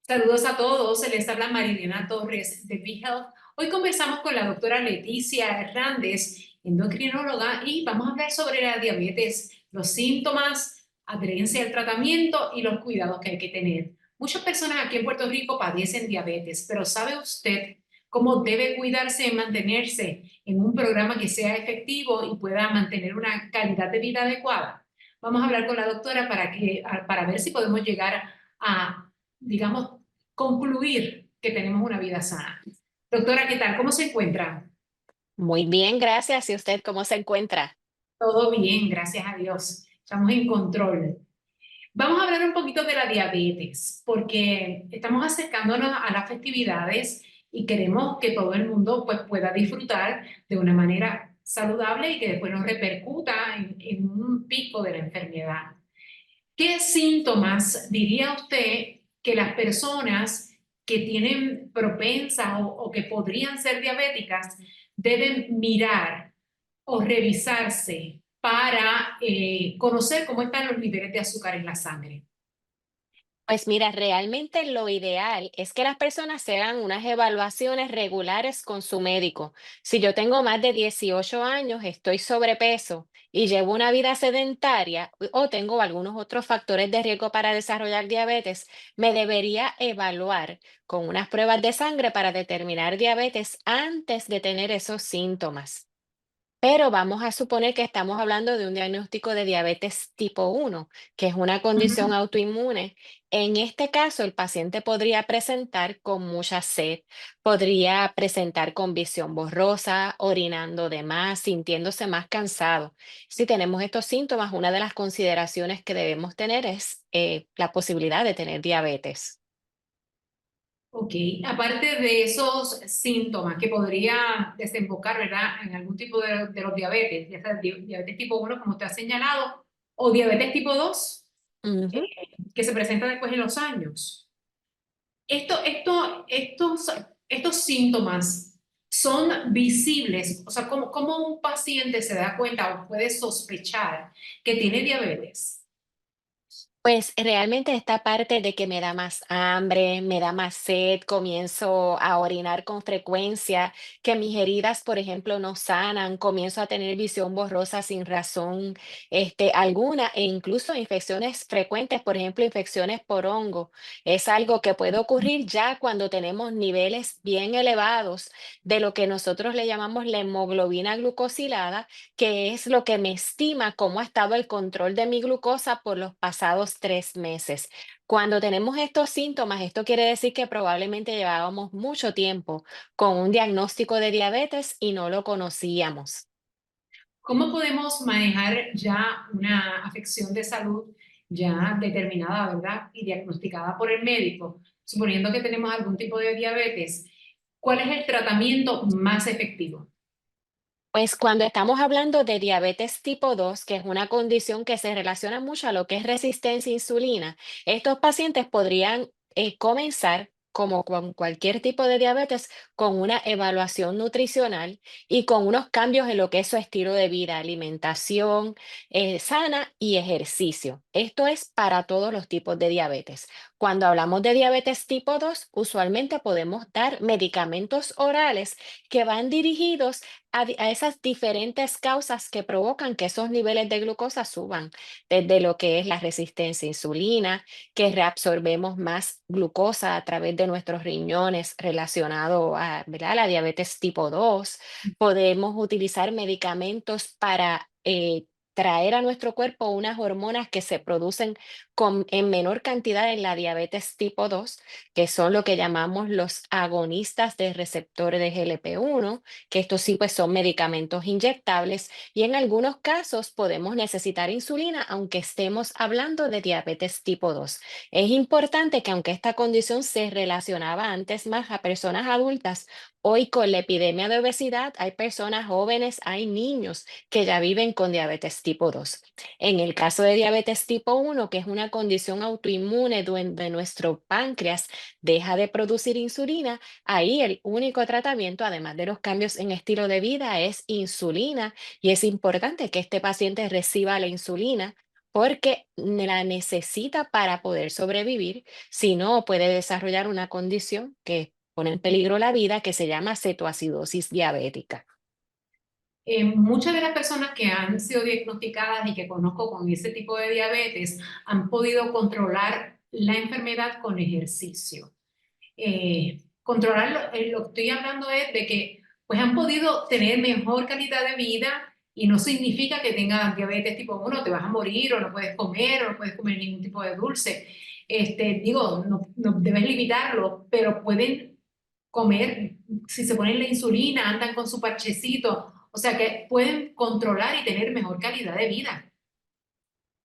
Saludos a todos, les habla Marilena Torres de BeHealth. Hoy conversamos con la doctora Leticia Hernández, endocrinóloga, y vamos a hablar sobre la diabetes, los síntomas, adherencia al tratamiento y los cuidados que hay que tener. Muchas personas aquí en Puerto Rico padecen diabetes, pero ¿sabe usted cómo debe cuidarse y mantenerse en un programa que sea efectivo y pueda mantener una calidad de vida adecuada? Vamos a hablar con la doctora para ver si podemos llegar a, digamos, concluir que tenemos una vida sana. Doctora, ¿qué tal? ¿Cómo se encuentra? Muy bien, gracias. ¿Y usted cómo se encuentra? Todo bien, gracias a Dios. Estamos en control. Vamos a hablar un poquito de la diabetes, porque estamos acercándonos a las festividades y queremos que todo el mundo pues, pueda disfrutar de una manera saludable y que después nos repercuta en un pico de la enfermedad. ¿Qué síntomas diría usted que las personas que tienen propensa o que podrían ser diabéticas deben mirar o revisarse para conocer cómo están los niveles de azúcar en la sangre? Pues mira, realmente lo ideal es que las personas se hagan unas evaluaciones regulares con su médico. Si yo tengo más de 18 años, estoy sobrepeso y llevo una vida sedentaria o tengo algunos otros factores de riesgo para desarrollar diabetes, me debería evaluar con unas pruebas de sangre para determinar diabetes antes de tener esos síntomas. Pero vamos a suponer que estamos hablando de un diagnóstico de diabetes tipo 1, que es una condición Ujú. autoinmune. En este caso, el paciente podría presentar con mucha sed, podría presentar con visión borrosa, orinando de más, sintiéndose más cansado. Si tenemos estos síntomas, una de las consideraciones que debemos tener es la posibilidad de tener diabetes. Ok, aparte de esos síntomas que podría desembocar, ¿verdad?, en algún tipo de los diabetes, ya sea diabetes tipo 1, como usted ha señalado, o diabetes tipo 2, Ujú. que se presenta después en los años. Estos síntomas son visibles, o sea, ¿cómo un paciente se da cuenta o puede sospechar que tiene diabetes? Pues realmente esta parte de que me da más hambre, me da más sed, comienzo a orinar con frecuencia, que mis heridas, por ejemplo, no sanan, comienzo a tener visión borrosa sin razón, alguna, e incluso infecciones frecuentes, por ejemplo, infecciones por hongo. Es algo que puede ocurrir ya cuando tenemos niveles bien elevados de lo que nosotros le llamamos la hemoglobina glucosilada, que es lo que me estima cómo ha estado el control de mi glucosa por los pasados 3 meses. Cuando tenemos estos síntomas, esto quiere decir que probablemente llevábamos mucho tiempo con un diagnóstico de diabetes y no lo conocíamos. ¿Cómo podemos manejar ya una afección de salud ya determinada, ¿verdad? Y diagnosticada por el médico, suponiendo que tenemos algún tipo de diabetes? ¿Cuál es el tratamiento más efectivo? Pues cuando estamos hablando de diabetes tipo 2, que es una condición que se relaciona mucho a lo que es resistencia a insulina, estos pacientes podrían comenzar, como con cualquier tipo de diabetes, con una evaluación nutricional y con unos cambios en lo que es su estilo de vida, alimentación sana y ejercicio. Esto es para todos los tipos de diabetes. Cuando hablamos de diabetes tipo 2, usualmente podemos dar medicamentos orales que van dirigidos a esas diferentes causas que provocan que esos niveles de glucosa suban, desde lo que es la resistencia a insulina, que reabsorbemos más glucosa a través de nuestros riñones relacionado a, ¿verdad?, la diabetes tipo 2. Podemos utilizar medicamentos para traer a nuestro cuerpo unas hormonas que se producen en menor cantidad en la diabetes tipo 2, que son lo que llamamos los agonistas de receptores de GLP-1, que estos sí pues son medicamentos inyectables y en algunos casos podemos necesitar insulina aunque estemos hablando de diabetes tipo 2. Es importante que aunque esta condición se relacionaba antes más a personas adultas, hoy con la epidemia de obesidad hay personas jóvenes, hay niños que ya viven con diabetes tipo 2. En el caso de diabetes tipo 1, que es una condición autoinmune donde nuestro páncreas deja de producir insulina, ahí el único tratamiento, además de los cambios en estilo de vida, es insulina y es importante que este paciente reciba la insulina porque la necesita para poder sobrevivir, si no puede desarrollar una condición que pone en peligro la vida que se llama cetoacidosis diabética. Muchas de las personas que han sido diagnosticadas y que conozco con ese tipo de diabetes han podido controlar la enfermedad con ejercicio. Controlar, lo que estoy hablando es de que pues han podido tener mejor calidad de vida y no significa que tengan diabetes tipo 1, te vas a morir o no puedes comer ningún tipo de dulce. Digo, no debes limitarlo, pero pueden comer, si se ponen la insulina, andan con su parchecito, o sea que pueden controlar y tener mejor calidad de vida.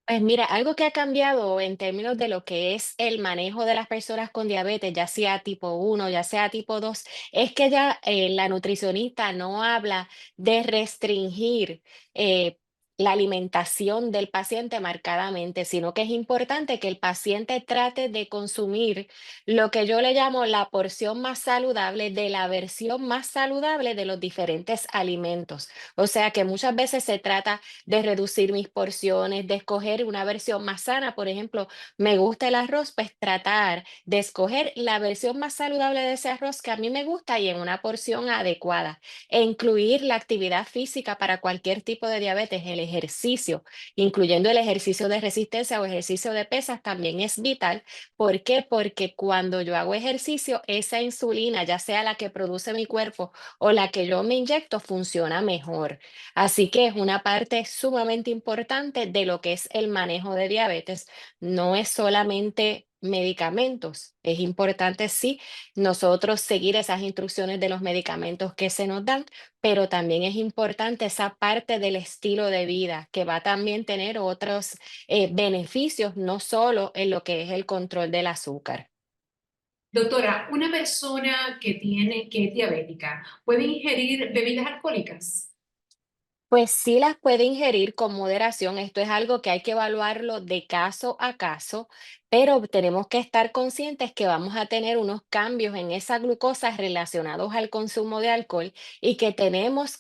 Pues mira, algo que ha cambiado en términos de lo que es el manejo de las personas con diabetes, ya sea tipo 1, ya sea tipo 2, es que ya la nutricionista no habla de restringir la alimentación del paciente marcadamente, sino que es importante que el paciente trate de consumir lo que yo le llamo la porción más saludable de la versión más saludable de los diferentes alimentos. O sea que muchas veces se trata de reducir mis porciones, de escoger una versión más sana. Por ejemplo, me gusta el arroz, pues tratar de escoger la versión más saludable de ese arroz que a mí me gusta y en una porción adecuada. E incluir la actividad física para cualquier tipo de diabetes, el ejercicio, incluyendo el ejercicio de resistencia o ejercicio de pesas, también es vital. ¿Por qué? Porque cuando yo hago ejercicio, esa insulina, ya sea la que produce mi cuerpo o la que yo me inyecto, funciona mejor. Así que es una parte sumamente importante de lo que es el manejo de diabetes. No es solamente medicamentos. Es importante, sí, nosotros seguir esas instrucciones de los medicamentos que se nos dan, pero también es importante esa parte del estilo de vida que va a también tener otros beneficios, no solo en lo que es el control del azúcar. Doctora, una persona que es diabética, ¿puede ingerir bebidas alcohólicas? Pues sí las puede ingerir con moderación. Esto es algo que hay que evaluarlo de caso a caso, pero tenemos que estar conscientes que vamos a tener unos cambios en esa glucosa relacionados al consumo de alcohol y que tenemos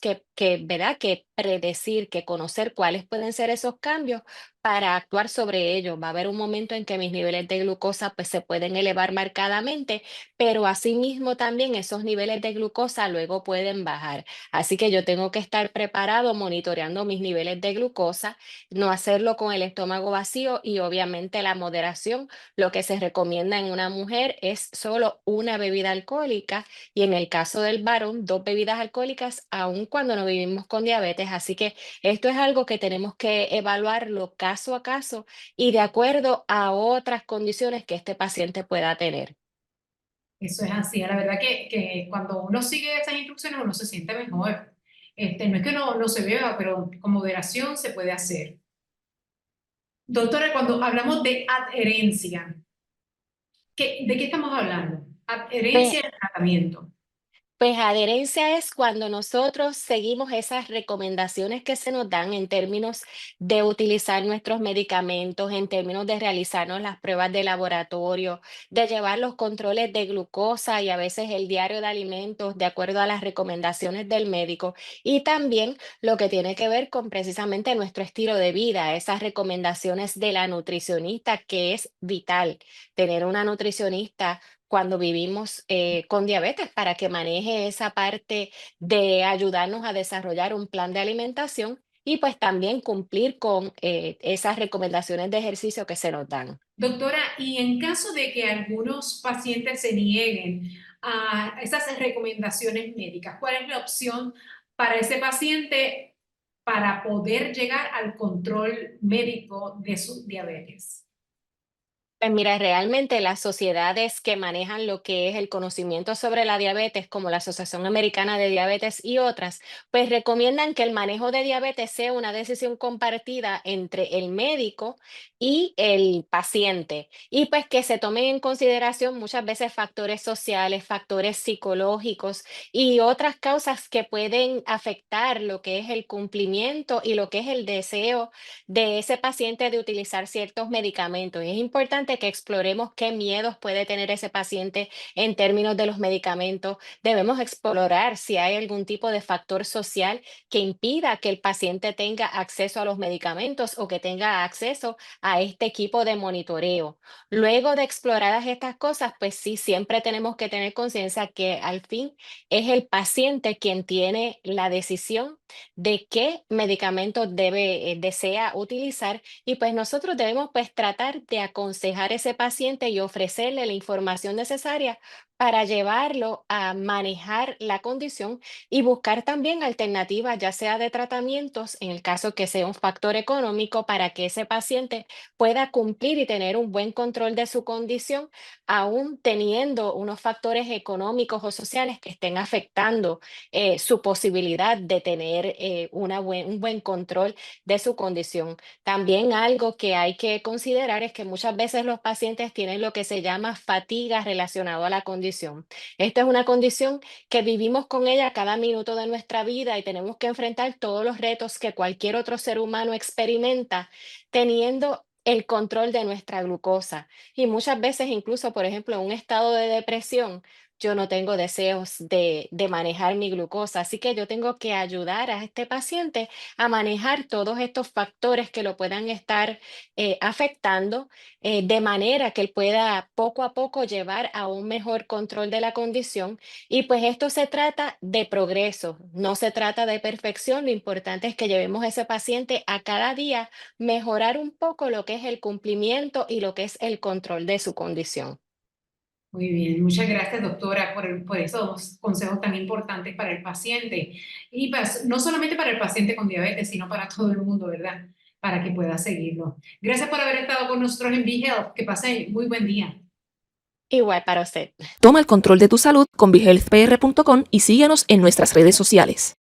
¿verdad? Que predecir, que conocer cuáles pueden ser esos cambios para actuar sobre ellos. Va a haber un momento en que mis niveles de glucosa pues se pueden elevar marcadamente, pero asimismo también esos niveles de glucosa luego pueden bajar. Así que yo tengo que estar preparado monitoreando mis niveles de glucosa, no hacerlo con el estómago vacío y obviamente la moderación. Lo que se recomienda en una mujer es solo una bebida alcohólica y en el caso del varón, dos bebidas alcohólicas, aun cuando no vivimos con diabetes. Así que esto es algo que tenemos que evaluarlo caso a caso y de acuerdo a otras condiciones que este paciente pueda tener. Eso es así. La verdad que cuando uno sigue esas instrucciones uno se siente mejor. No es que no se beba, pero con moderación se puede hacer. Doctora, cuando hablamos de adherencia, ¿de qué estamos hablando? Pues, Adherencia al tratamiento. Pues adherencia es cuando nosotros seguimos esas recomendaciones que se nos dan en términos de utilizar nuestros medicamentos, en términos de realizarnos las pruebas de laboratorio, de llevar los controles de glucosa y a veces el diario de alimentos de acuerdo a las recomendaciones del médico. Y también lo que tiene que ver con precisamente nuestro estilo de vida, esas recomendaciones de la nutricionista, que es vital tener una nutricionista cuando vivimos con diabetes para que maneje esa parte de ayudarnos a desarrollar un plan de alimentación y pues también cumplir con esas recomendaciones de ejercicio que se nos dan. Doctora, y en caso de que algunos pacientes se nieguen a esas recomendaciones médicas, ¿cuál es la opción para ese paciente para poder llegar al control médico de su diabetes? Pues mira, realmente las sociedades que manejan lo que es el conocimiento sobre la diabetes, como la Asociación Americana de Diabetes y otras, pues recomiendan que el manejo de diabetes sea una decisión compartida entre el médico y el paciente, y pues que se tomen en consideración muchas veces factores sociales, factores psicológicos y otras causas que pueden afectar lo que es el cumplimiento y lo que es el deseo de ese paciente de utilizar ciertos medicamentos. Es importante importante que exploremos qué miedos puede tener ese paciente en términos de los medicamentos. Debemos explorar si hay algún tipo de factor social que impida que el paciente tenga acceso a los medicamentos o que tenga acceso a este equipo de monitoreo. Luego de exploradas estas cosas, pues sí, siempre tenemos que tener conciencia que al fin es el paciente quien tiene la decisión de qué medicamentos desea utilizar, y pues nosotros debemos pues tratar de aconsejar a ese paciente y ofrecerle la información necesaria para llevarlo a manejar la condición y buscar también alternativas, ya sea de tratamientos, en el caso que sea un factor económico, para que ese paciente pueda cumplir y tener un buen control de su condición, aún teniendo unos factores económicos o sociales que estén afectando su posibilidad de tener un buen control de su condición. También algo que hay que considerar es que muchas veces los pacientes tienen lo que se llama fatiga relacionado a la condición. Esta es una condición que vivimos con ella cada minuto de nuestra vida y tenemos que enfrentar todos los retos que cualquier otro ser humano experimenta teniendo el control de nuestra glucosa. Y muchas veces, incluso, por ejemplo, en un estado de depresión, yo no tengo deseos de manejar mi glucosa. Así que yo tengo que ayudar a este paciente a manejar todos estos factores que lo puedan estar afectando, de manera que él pueda poco a poco llevar a un mejor control de la condición. Y pues esto se trata de progreso, no se trata de perfección. Lo importante es que llevemos a ese paciente a cada día mejorar un poco lo que es el cumplimiento y lo que es el control de su condición. Muy bien, muchas gracias, doctora, por esos consejos tan importantes para el paciente. Y no solamente para el paciente con diabetes, sino para todo el mundo, ¿verdad? Para que pueda seguirlo. Gracias por haber estado con nosotros en BeHealth. Que pase muy buen día. Igual para usted. Toma el control de tu salud con BeHealthPR.com y síguenos en nuestras redes sociales.